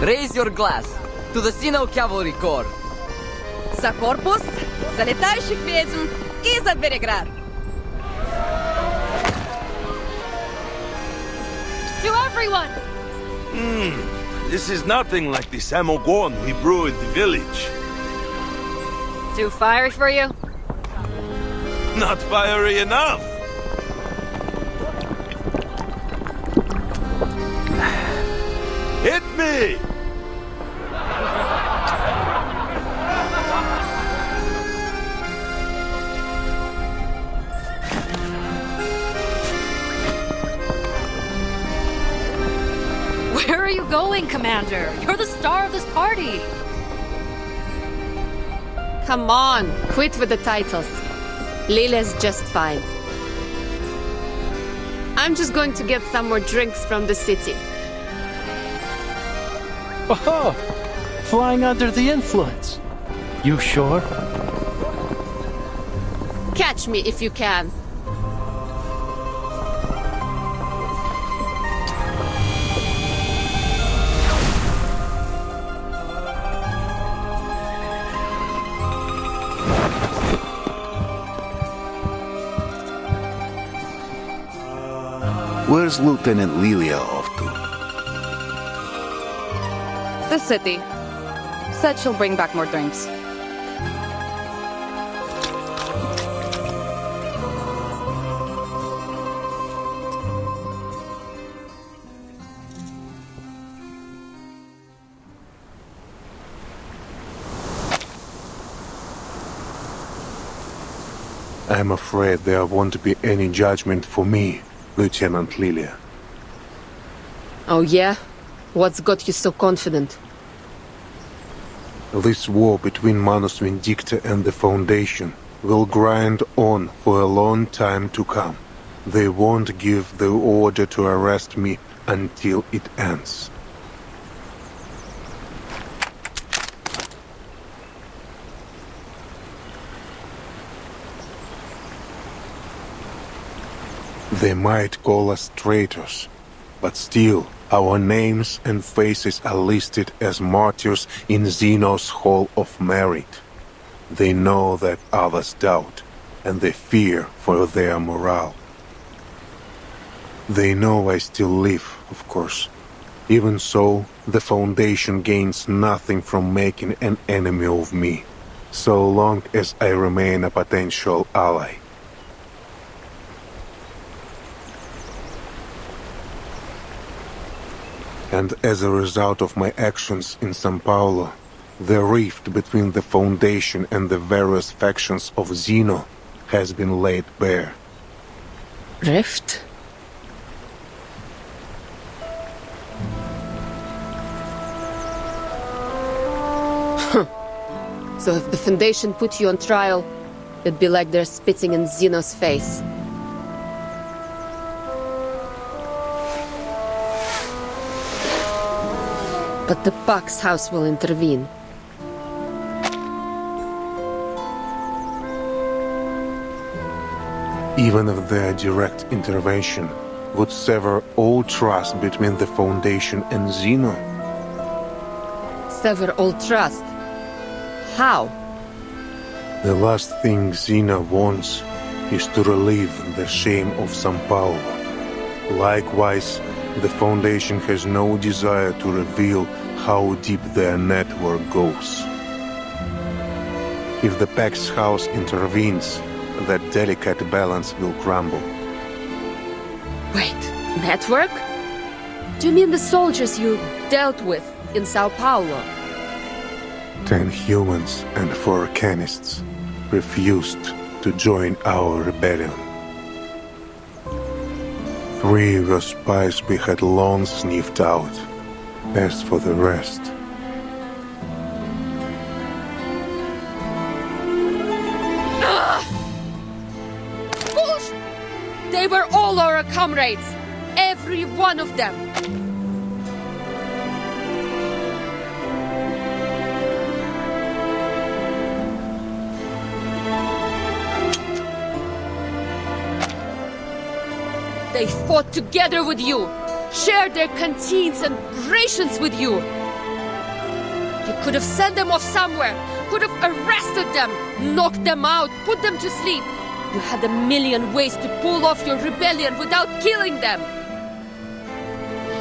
Raise your glass to the Sino Cavalry Corps. За корпус, за летающих ведьм и за Береград. To everyone! This is nothing like the samogon we brew in the village. Too fiery for you? Not fiery enough! Hit me! Where are you going, Commander? You're the star of this party! Come on, quit with the titles. Lilia's just fine. I'm just going to get some more drinks from the city. Oh, flying under the influence. You sure? Catch me if you can. Where's Lieutenant Lilia off to? The city. Said she'll bring back more drinks. I'm afraid there won't be any judgment for me, Lieutenant Lilia. Oh yeah? What's got you so confident? This war between Manus Vindicta and the Foundation will grind on for a long time to come. They won't give the order to arrest me until it ends. They might call us traitors, but still, our names and faces are listed as martyrs in Zeno's Hall of Merit. They know that others doubt, and they fear for their morale. They know I still live, of course. Even so, the Foundation gains nothing from making an enemy of me, so long as I remain a potential ally. And as a result of my actions in São Paulo, the rift between the Foundation and the various factions of Zeno has been laid bare. Rift? So if the Foundation put you on trial, it'd be like they're spitting in Zeno's face. But the Pax House will intervene. Even if their direct intervention would sever all trust between the Foundation and Zeno. Sever all trust? How? The last thing Zeno wants is to relieve the shame of São Paulo. Likewise, the Foundation has no desire to reveal how deep their network goes. If the Pax House intervenes, that delicate balance will crumble. Wait, network? Do you mean the soldiers you dealt with in Sao Paulo? 10 humans and 4 canists refused to join our rebellion. 3 were spies we had long sniffed out. As for the rest... Push! They were all our comrades! Every one of them! They fought together with you, shared their canteens and rations with you. Could have sent them off somewhere. Could have arrested them, knocked them out, put them to sleep. You had a million ways to pull off your rebellion without killing them.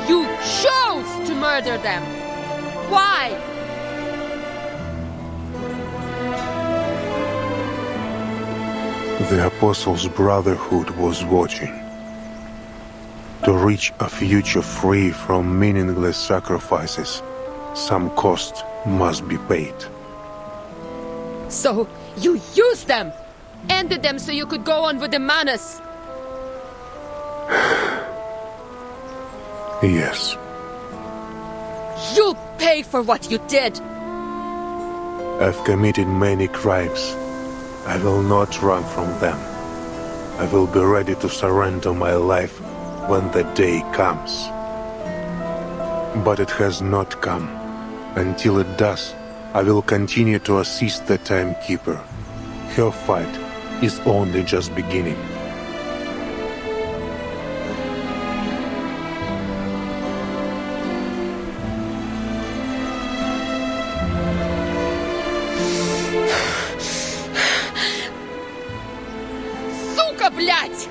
You chose to murder them. Why? The Apostles' Brotherhood was watching. To reach a future free from meaningless sacrifices, some cost must be paid. So you used them! Ended them so you could go on with the Manus! Yes. You'll pay for what you did! I've committed many crimes. I will not run from them. I will be ready to surrender my life when the day comes. But it has not come. Until it does, I will continue to assist the Timekeeper. Her fight is only just beginning. Сука, блядь!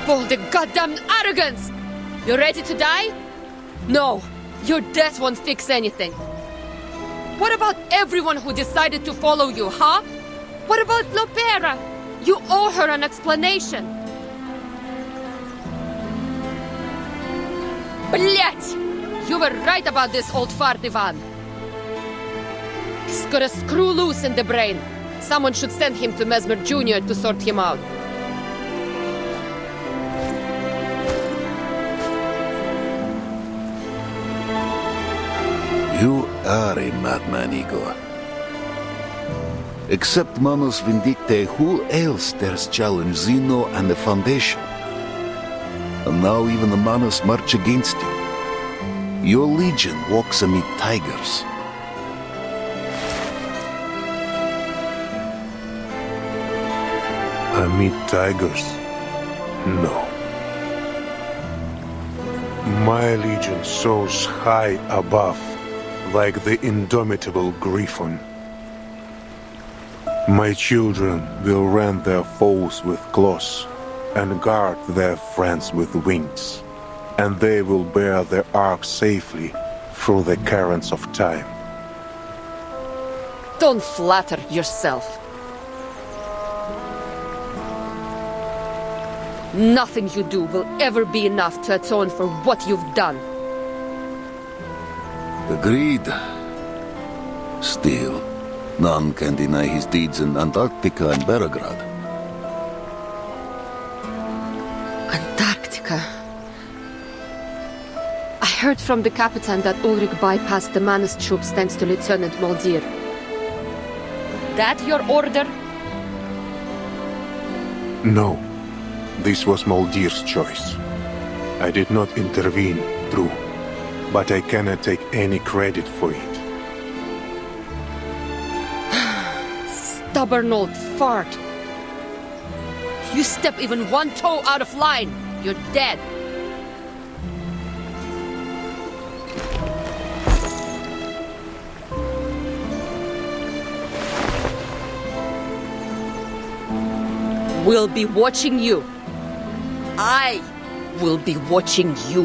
All the goddamn arrogance! You ready to die? No, your death won't fix anything. What about everyone who decided to follow you, huh? What about Lopera? You owe her an explanation. Блять! You were right about this old fart, Ivan. He's got a screw loose in the brain. Someone should send him to Mesmer Jr. to sort him out. You are a madman, Igor. Except Manus Vindictae, who else dares challenge Zeno and the Foundation? And now even the Manus march against you. Your legion walks amid tigers. Amid tigers? No. My legion soars high above, like the indomitable griffon. My children will rend their foes with claws and guard their friends with wings, and they will bear their ark safely through the currents of time. Don't flatter yourself. Nothing you do will ever be enough to atone for what you've done. Agreed. Still, none can deny his deeds in Antarctica and Belgrade. Antarctica. I heard from the Capitan that Ulrich bypassed the Manus troops thanks to Lieutenant Maldir. That your order? No. This was Maldir's choice. I did not intervene, true, but I cannot take any credit for it. Stubborn old fart. You step even one toe out of line, you're dead. We'll be watching you. I will be watching you.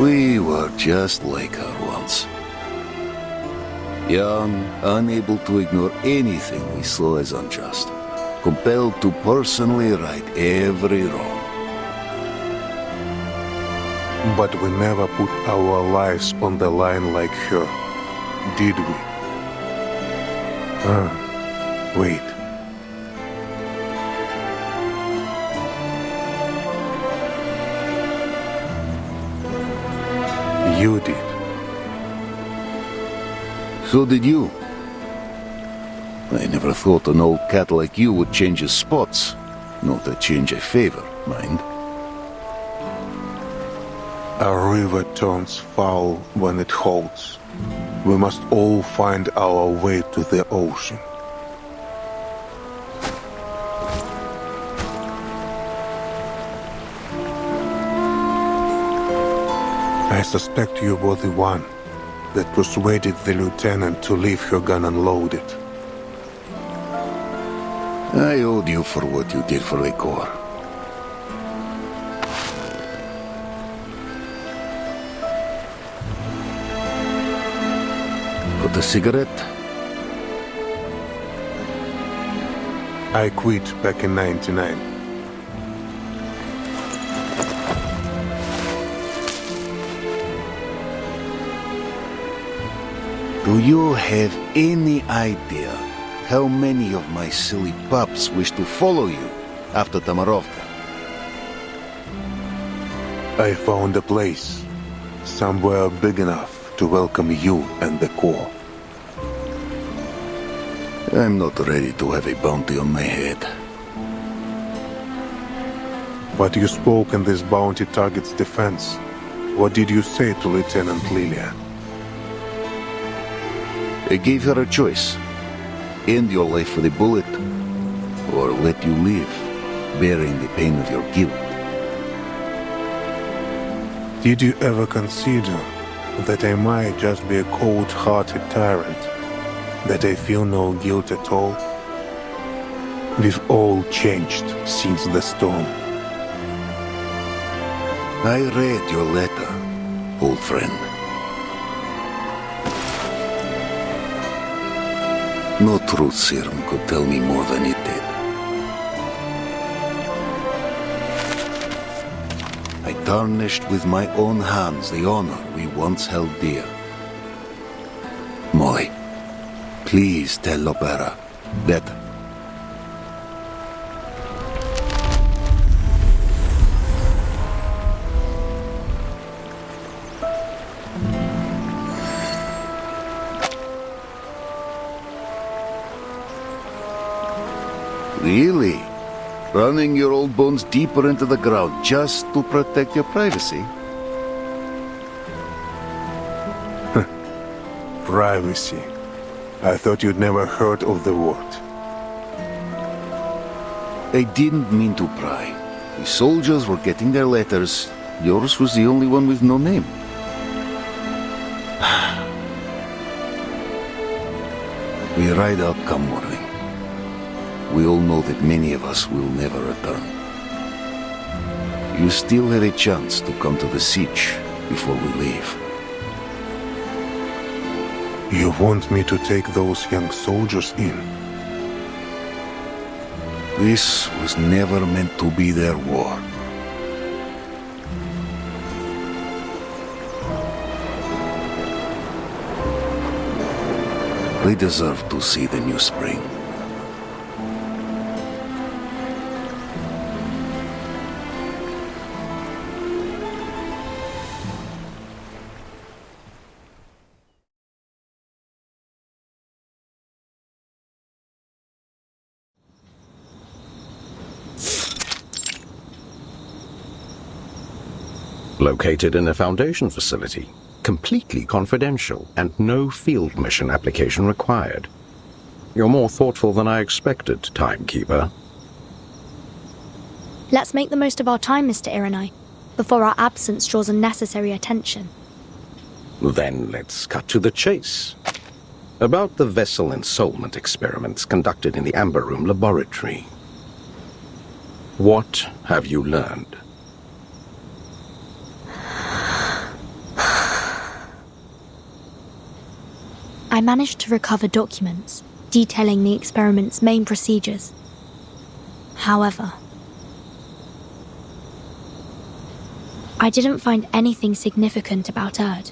We were just like her once. Young, unable to ignore anything we saw as unjust. Compelled to personally right every wrong. But we never put our lives on the line like her, did we? Wait. You did. So did you. I never thought an old cat like you would change his spots. Not a change I favor, mind. A river turns foul when it holds. We must all find our way to the ocean. I suspect you were the one that persuaded the lieutenant to leave her gun unloaded. I owed you for what you did for the Corps. Got a cigarette? I quit back in '99. Do you have any idea how many of my silly pups wish to follow you after Tamarovka? I found a place, somewhere big enough to welcome you and the Corps. I'm not ready to have a bounty on my head. But you spoke in this bounty target's defense. What did you say to Lieutenant Lilia? I gave her a choice. End your life with a bullet, or let you live, bearing the pain of your guilt. Did you ever consider that I might just be a cold-hearted tyrant? That I feel no guilt at all? We've all changed since the storm. I read your letter, old friend. No truth serum could tell me more than it did. I tarnished with my own hands the honor we once held dear. Molly, please tell Lopera that... Really? Running your old bones deeper into the ground just to protect your privacy? Privacy. I thought you'd never heard of the word. I didn't mean to pry. The soldiers were getting their letters. Yours was the only one with no name. We ride out come morning. We all know that many of us will never return. You still have a chance to come to the siege before we leave. You want me to take those young soldiers in? This was never meant to be their war. They deserve to see the new spring. Located in a Foundation facility, completely confidential, and no field mission application required. You're more thoughtful than I expected, Timekeeper. Let's make the most of our time, Mr. Irenai, before our absence draws unnecessary attention. Then let's cut to the chase. About the vessel ensoulment experiments conducted in the Amber Room laboratory. What have you learned? I managed to recover documents detailing the experiment's main procedures. However, I didn't find anything significant about Erd.